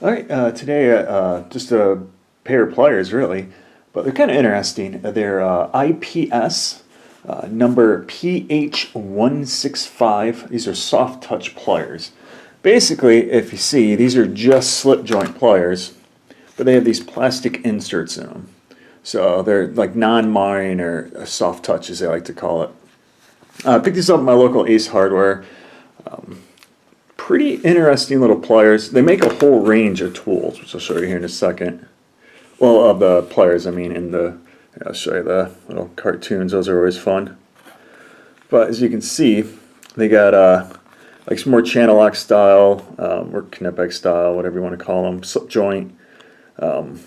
All right, today just a pair of pliers really, but they're kind of interesting. They're IPS number PH-165. These are soft touch pliers. Basically, if you see, these are just slip joint pliers, but they have these plastic inserts in them. So they're like non-marring or soft touch as they like to call it. I picked these up at my local Ace Hardware. Pretty interesting little pliers. They make a whole range of tools, which I'll show you here in a second. Well, of the pliers, I mean, I'll show you the little cartoons. Those are always fun. But as you can see, they got like some more channel lock style, or Knipex style, whatever you want to call them, slip joint. And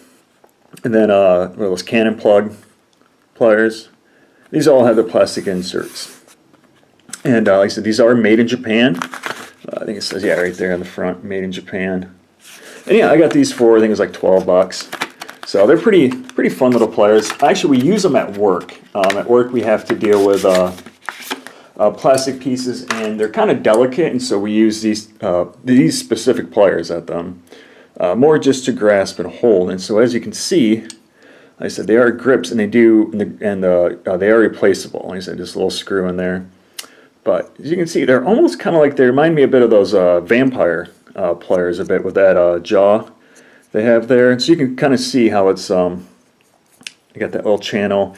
then those cannon plug pliers. These all have the plastic inserts. And like I said, these are made in Japan. I think it says, yeah, right there on the front, made in Japan. And yeah, I got these for, I think it was like 12 bucks. So they're pretty fun little pliers. Actually, we use them at work. At work, we have to deal with plastic pieces, and they're kind of delicate, and so we use these specific pliers at them. More just to grasp and hold. And so as you can see, like I said, they are grips, and they are replaceable. Like I said, just a little screw in there. But as you can see, they're almost kind of like, they remind me a bit of those vampire pliers a bit with that jaw they have there. So you can kind of see how it's, you got that little channel,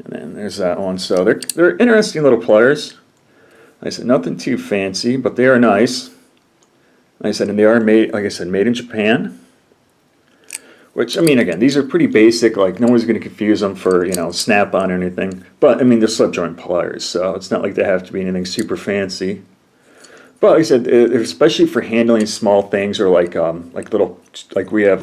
and then there's that one. So they're interesting little pliers. Like I said, nothing too fancy, but they are nice. Like I said, and they are made, like I said, made in Japan. Which, I mean, again, these are pretty basic, like no one's going to confuse them for, you know, snap-on or anything. But, I mean, they're slip joint pliers, so it's not like they have to be anything super fancy. But, like I said, especially for handling small things, or like little, like we have,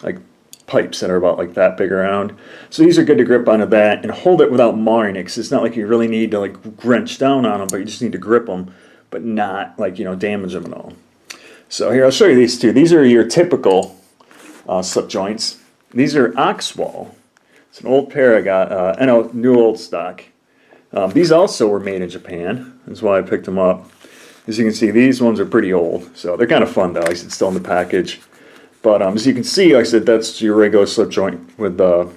like pipes that are about like that big around. So these are good to grip onto that and hold it without marring it, because it's not like you really need to like wrench down on them, but you just need to grip them, but not like, you know, damage them at all. So here, I'll show you these two. These are your typical slip joints. These are Oxwall. It's an old pair I got, new old stock. These also were made in Japan. That's why I picked them up. As you can see, these ones are pretty old, so they're kind of fun though. Like I said, still in the package. But as you can see, like I said, that's your regular slip joint with the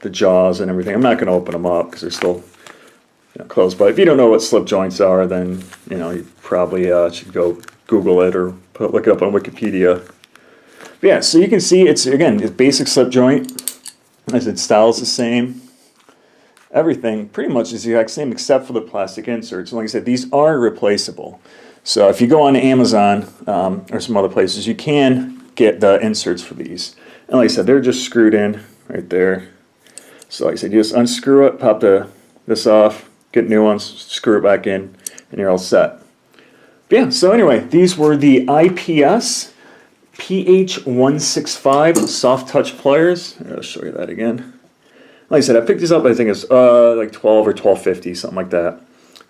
jaws and everything. I'm not going to open them up because they're still, you know, closed. But if you don't know what slip joints are, then you know you probably should go Google it or look it up on Wikipedia. But yeah, so you can see it's basic slip joint. As I said, style's the same. Everything pretty much is the exact same except for the plastic inserts. And like I said, these are replaceable. So if you go on Amazon or some other places, you can get the inserts for these. And like I said, they're just screwed in right there. So like I said, you just unscrew it, pop this off, get new ones, screw it back in, and you're all set. But yeah, so anyway, these were the IPS PH-165 Soft Touch pliers. I'll show you that again. Like I said, I picked these up, I think it's like 12 or $12.50, something like that.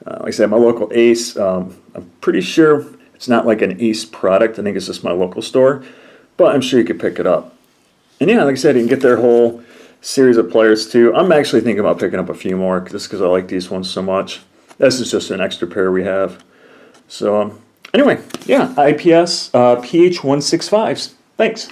Like I said, my local Ace, I'm pretty sure it's not like an Ace product. I think it's just my local store, but I'm sure you could pick it up. And yeah, like I said, you can get their whole series of pliers too. I'm actually thinking about picking up a few more just because I like these ones so much. This is just an extra pair we have. So anyway, yeah, IPS PH-165s. Thanks.